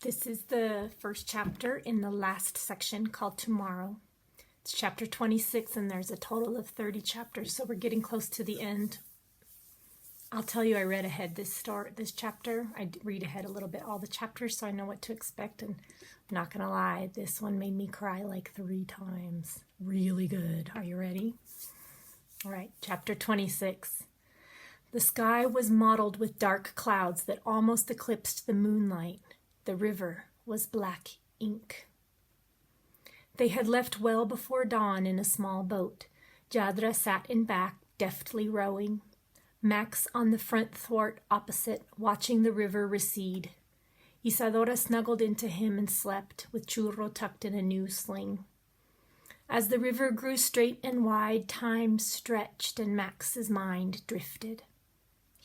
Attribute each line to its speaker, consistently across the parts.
Speaker 1: This is the first chapter in the last section called Tomorrow. It's chapter 26, and there's a total of 30 chapters, so we're getting close to the end. I'll tell you, I read ahead this chapter. I read ahead a little bit all the chapters, so I know what to expect, and I'm not going to lie, this one made me cry like 3 times. Really good. Are you ready? All right, chapter 26. The sky was mottled with dark clouds that almost eclipsed the moonlight. The river was black ink. They had left well before dawn in a small boat. Jadra sat in back, deftly rowing. Max on the front thwart opposite, watching the river recede. Isadora snuggled into him and slept, with Churro tucked in a new sling. As the river grew straight and wide, time stretched and Max's mind drifted.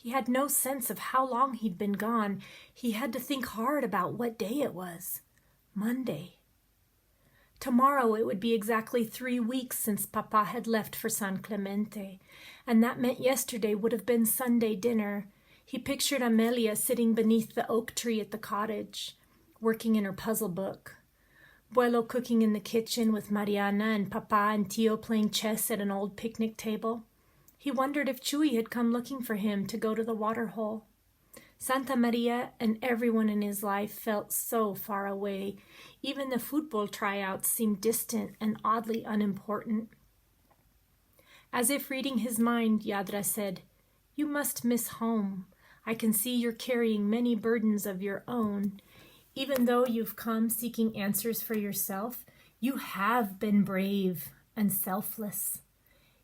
Speaker 1: He had no sense of how long he'd been gone. He had to think hard about what day it was. Monday. Tomorrow it would be exactly 3 weeks since Papa had left for San Clemente, and that meant yesterday would have been Sunday dinner. He pictured Amelia sitting beneath the oak tree at the cottage, working in her puzzle book. Buelo cooking in the kitchen with Mariana and Papa and Tio playing chess at an old picnic table. He wondered if Chuy had come looking for him to go to the waterhole. Santa Maria and everyone in his life felt so far away. Even the football tryouts seemed distant and oddly unimportant. As if reading his mind, Jadra said, "You must miss home. I can see you're carrying many burdens of your own. Even though you've come seeking answers for yourself, you have been brave and selfless.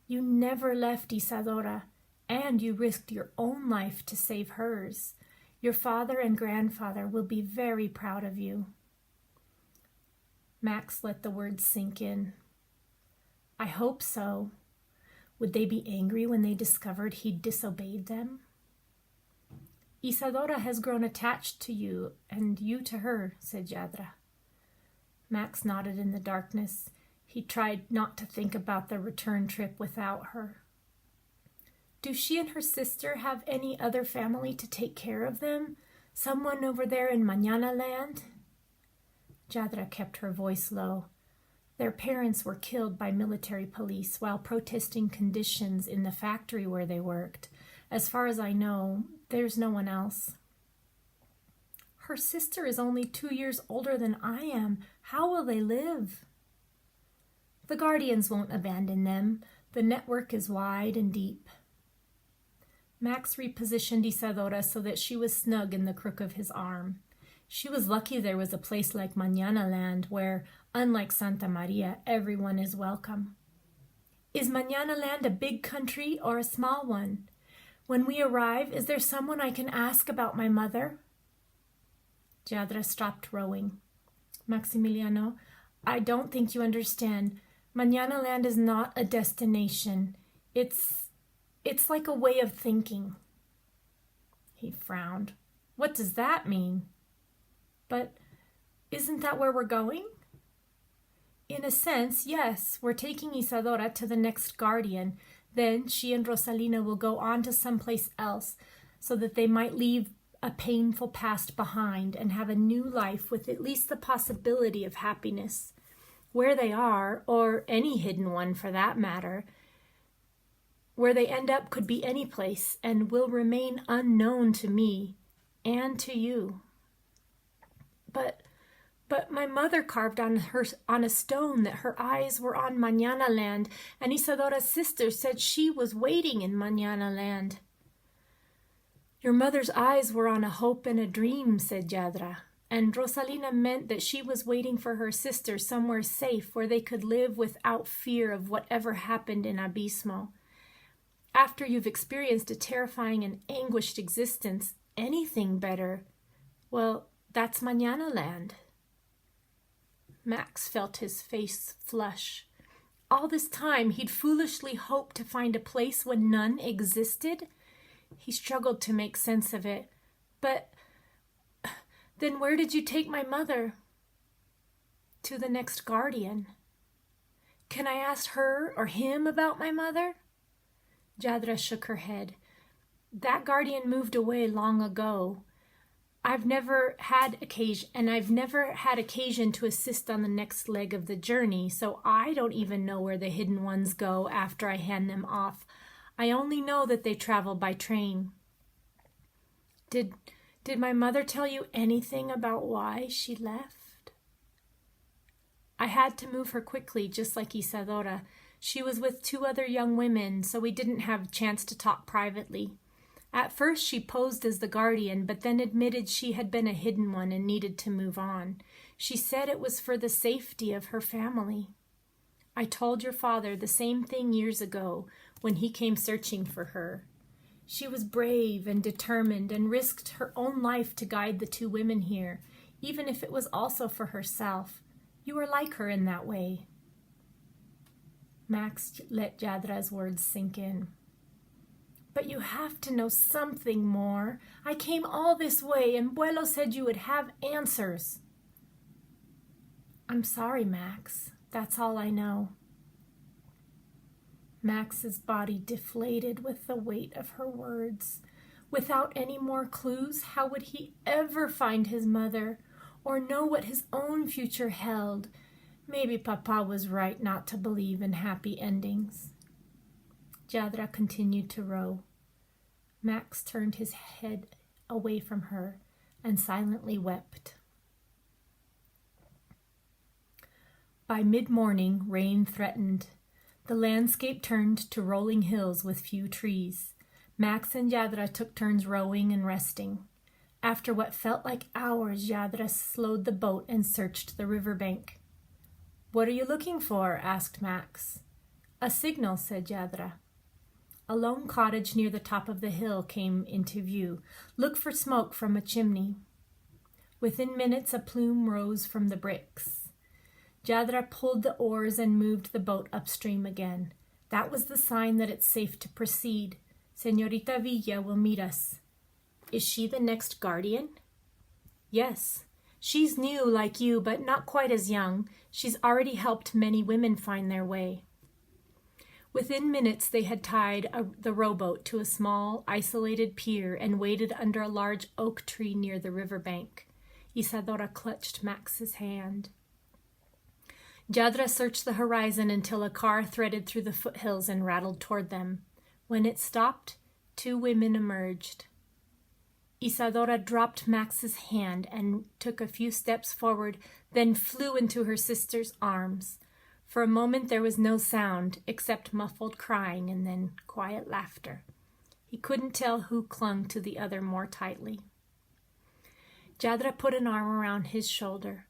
Speaker 1: You never left Isadora, and you risked your own life to save hers. Your father and grandfather will be very proud of you." Max let the words sink in. I hope so. Would they be angry when they discovered he'd disobeyed them? Isadora has grown attached to you, and you to her, said Jadra. Max nodded in the darkness. He tried not to think about the return trip without her. Do she and her sister have any other family to take care of them? Someone over there in Mañana Land? Jadra kept her voice low. Their parents were killed by military police while protesting conditions in the factory where they worked. As far as I know, there's no one else. Her sister is only 2 years older than I am. How will they live? The Guardians won't abandon them. The network is wide and deep. Max repositioned Isadora so that she was snug in the crook of his arm. She was lucky there was a place like Mañana Land where, unlike Santa Maria, everyone is welcome. Is Mañana Land a big country or a small one? When we arrive, is there someone I can ask about my mother? Jadra stopped rowing. Maximiliano, I don't think you understand. Mañana Land is not a destination. It's like a way of thinking. He frowned. What does that mean? But isn't that where we're going? In a sense, yes. We're taking Isadora to the next Guardian. Then she and Rosalina will go on to someplace else so that they might leave a painful past behind and have a new life with at least the possibility of happiness. Where they are, or any hidden one for that matter, where they end up could be any place and will remain unknown to me and to you. But my mother carved on a stone that her eyes were on Mañana Land, and Isadora's sister said she was waiting in Mañana Land. Your mother's eyes were on a hope and a dream, said Jadra, and Rosalina meant that she was waiting for her sister somewhere safe where they could live without fear of whatever happened in Abismo. After you've experienced a terrifying and anguished existence, anything better, well, that's Mañana Land. Max felt his face flush. All this time he'd foolishly hoped to find a place when none existed. He struggled to make sense of it. But then where did you take my mother? To the next Guardian. Can I ask her or him about my mother? Jadra shook her head. That Guardian moved away long ago. I've never had occasion to assist on the next leg of the journey, so I don't even know where the hidden ones go after I hand them off. I only know that they travel by train. Did my mother tell you anything about why she left? I had to move her quickly, just like Isadora. She was with 2 other young women, so we didn't have a chance to talk privately. At first she posed as the guardian, but then admitted she had been a hidden one and needed to move on. She said it was for the safety of her family. I told your father the same thing years ago when he came searching for her. She was brave and determined and risked her own life to guide the 2 women here, even if it was also for herself. You are like her in that way. Max let Yadra's words sink in. But you have to know something more. I came all this way, and Buelo said you would have answers. I'm sorry, Max. That's all I know. Max's body deflated with the weight of her words. Without any more clues, how would he ever find his mother, or know what his own future held? Maybe Papa was right not to believe in happy endings. Yadra continued to row. Max turned his head away from her and silently wept. By mid-morning, rain threatened. The landscape turned to rolling hills with few trees. Max and Yadra took turns rowing and resting. After what felt like hours, Yadra slowed the boat and searched the riverbank. "What are you looking for?" asked Max. "A signal," said Yadra. A lone cottage near the top of the hill came into view. "Look for smoke from a chimney." Within minutes, a plume rose from the bricks. Yadra pulled the oars and moved the boat upstream again. That was the sign that it's safe to proceed. Señorita Villa will meet us. Is she the next guardian? Yes. She's new like you, but not quite as young. She's already helped many women find their way. Within minutes, they had tied the rowboat to a small, isolated pier and waited under a large oak tree near the riverbank. Isadora clutched Max's hand. Yadra searched the horizon until a car threaded through the foothills and rattled toward them. When it stopped, 2 women emerged. Isadora dropped Max's hand and took a few steps forward, then flew into her sister's arms. For a moment there was no sound except muffled crying and then quiet laughter. He couldn't tell who clung to the other more tightly. Yadra put an arm around his shoulder.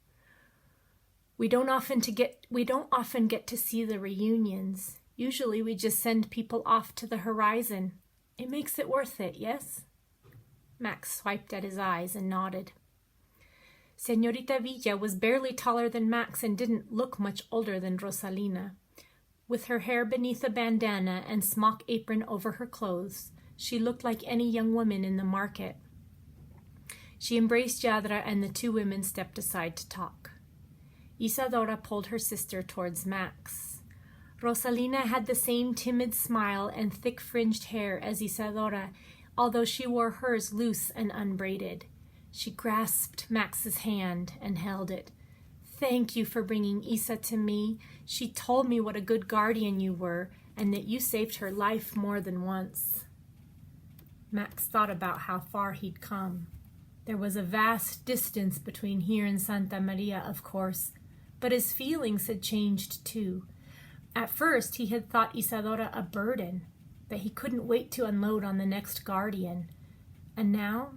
Speaker 1: We don't often get to see the reunions. Usually we just send people off to the horizon. It makes it worth it, yes? Max swiped at his eyes and nodded. Señorita Villa was barely taller than Max and didn't look much older than Rosalina. With her hair beneath a bandana and smock apron over her clothes, she looked like any young woman in the market. She embraced Yadra and the 2 women stepped aside to talk. Isadora pulled her sister towards Max. Rosalina had the same timid smile and thick fringed hair as Isadora, although she wore hers loose and unbraided. She grasped Max's hand and held it. "Thank you for bringing Isa to me. She told me what a good guardian you were and that you saved her life more than once." Max thought about how far he'd come. There was a vast distance between here and Santa Maria, of course, but his feelings had changed too. At first he had thought Isadora a burden, that he couldn't wait to unload on the next guardian. And now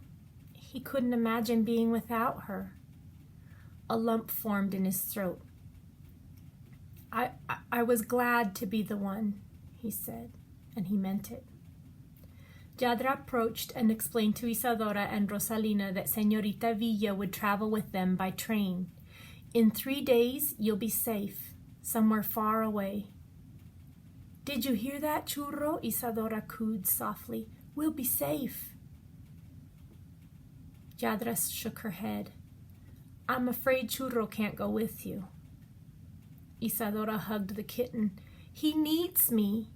Speaker 1: he couldn't imagine being without her. A lump formed in his throat. I was glad to be the one, he said, and he meant it. Yadra approached and explained to Isadora and Rosalina that Señorita Villa would travel with them by train. In 3 days, you'll be safe, somewhere far away. Did you hear that, Churro? Isadora cooed softly. We'll be safe. Yadra shook her head. I'm afraid Churro can't go with you. Isadora hugged the kitten. He needs me.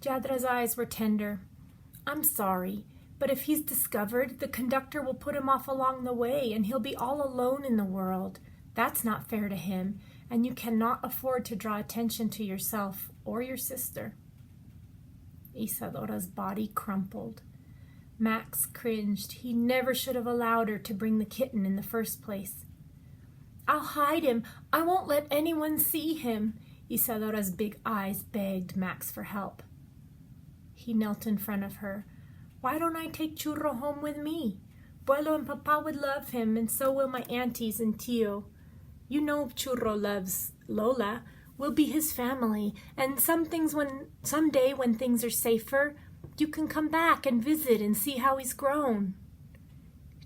Speaker 1: Yadra's eyes were tender. I'm sorry, But if he's discovered, the conductor will put him off along the way, and he'll be all alone in the world. That's not fair to him, and you cannot afford to draw attention to yourself or your sister." Isadora's body crumpled. Max cringed. He never should have allowed her to bring the kitten in the first place. "I'll hide him. I won't let anyone see him." Isadora's big eyes begged Max for help. He knelt in front of her. "Why don't I take Churro home with me? Abuelo and Papa would love him, and so will my aunties and Tio. You know Churro loves Lola. We'll be his family, and someday when things are safer, you can come back and visit and see how he's grown."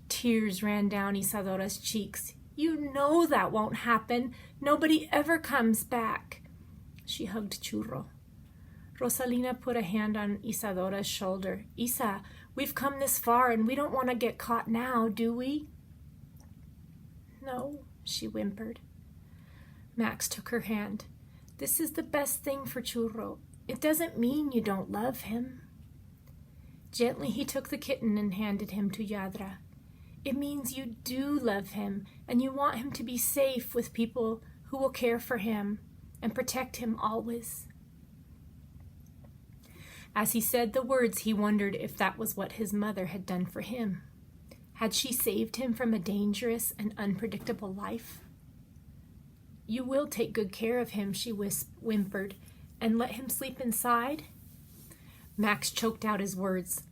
Speaker 1: Tears ran down Isadora's cheeks. "You know that won't happen. Nobody ever comes back." She hugged Churro. Rosalina put a hand on Isadora's shoulder. "Isa, we've come this far and we don't want to get caught now, do we?" "No," she whimpered. Max took her hand. "This is the best thing for Churro. It doesn't mean you don't love him." Gently he took the kitten and handed him to Yadra. "It means you do love him, and you want him to be safe with people who will care for him and protect him always." As he said the words, he wondered if that was what his mother had done for him. Had she saved him from a dangerous and unpredictable life? "You will take good care of him," she whimpered, "and let him sleep inside?" Max choked out his words.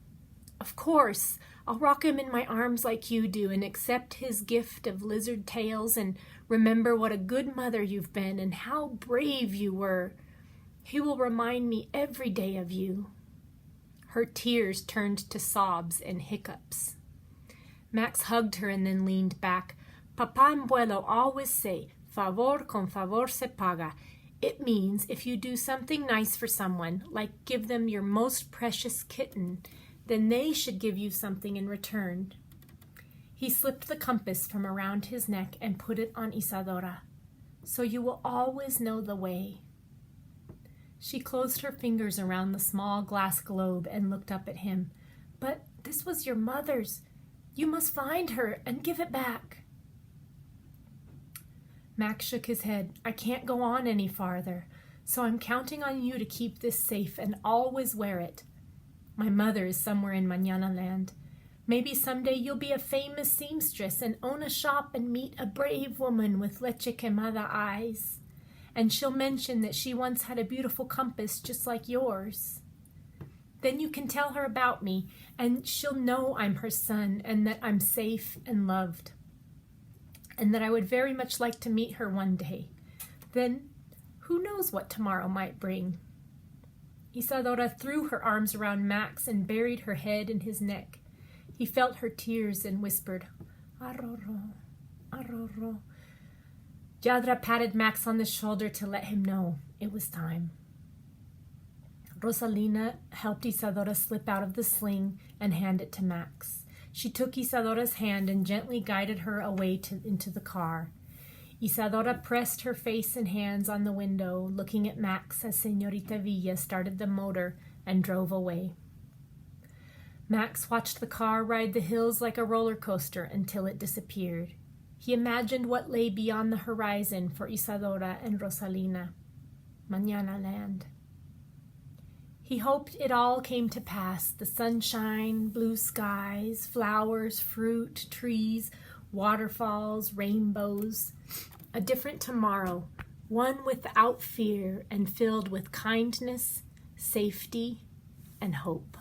Speaker 1: "Of course. I'll rock him in my arms like you do and accept his gift of lizard tails and remember what a good mother you've been and how brave you were. He will remind me every day of you." Her tears turned to sobs and hiccups. Max hugged her and then leaned back. "Papa and Abuelo always say, favor con favor se paga. It means if you do something nice for someone, like give them your most precious kitten, then they should give you something in return." He slipped the compass from around his neck and put it on Isadora. "So you will always know the way." She closed her fingers around the small glass globe and looked up at him. "But this was your mother's. You must find her and give it back." Max shook his head. "I can't go on any farther, so I'm counting on you to keep this safe and always wear it. My mother is somewhere in Mañana Land. Maybe someday you'll be a famous seamstress and own a shop and meet a brave woman with leche quemada eyes. And she'll mention that she once had a beautiful compass just like yours. Then you can tell her about me, and she'll know I'm her son and that I'm safe and loved, and that I would very much like to meet her one day. Then who knows what tomorrow might bring." Isadora threw her arms around Max and buried her head in his neck. He felt her tears and whispered, "Arroro, arroro." Yadra patted Max on the shoulder to let him know it was time. Rosalina helped Isadora slip out of the sling and hand it to Max. She took Isadora's hand and gently guided her away into the car. Isadora pressed her face and hands on the window, looking at Max as Señorita Villa started the motor and drove away. Max watched the car ride the hills like a roller coaster until it disappeared. He imagined what lay beyond the horizon for Isadora and Rosalina. Mañana Land. He hoped it all came to pass, the sunshine, blue skies, flowers, fruit, trees, waterfalls, rainbows. A different tomorrow, one without fear and filled with kindness, safety, and hope.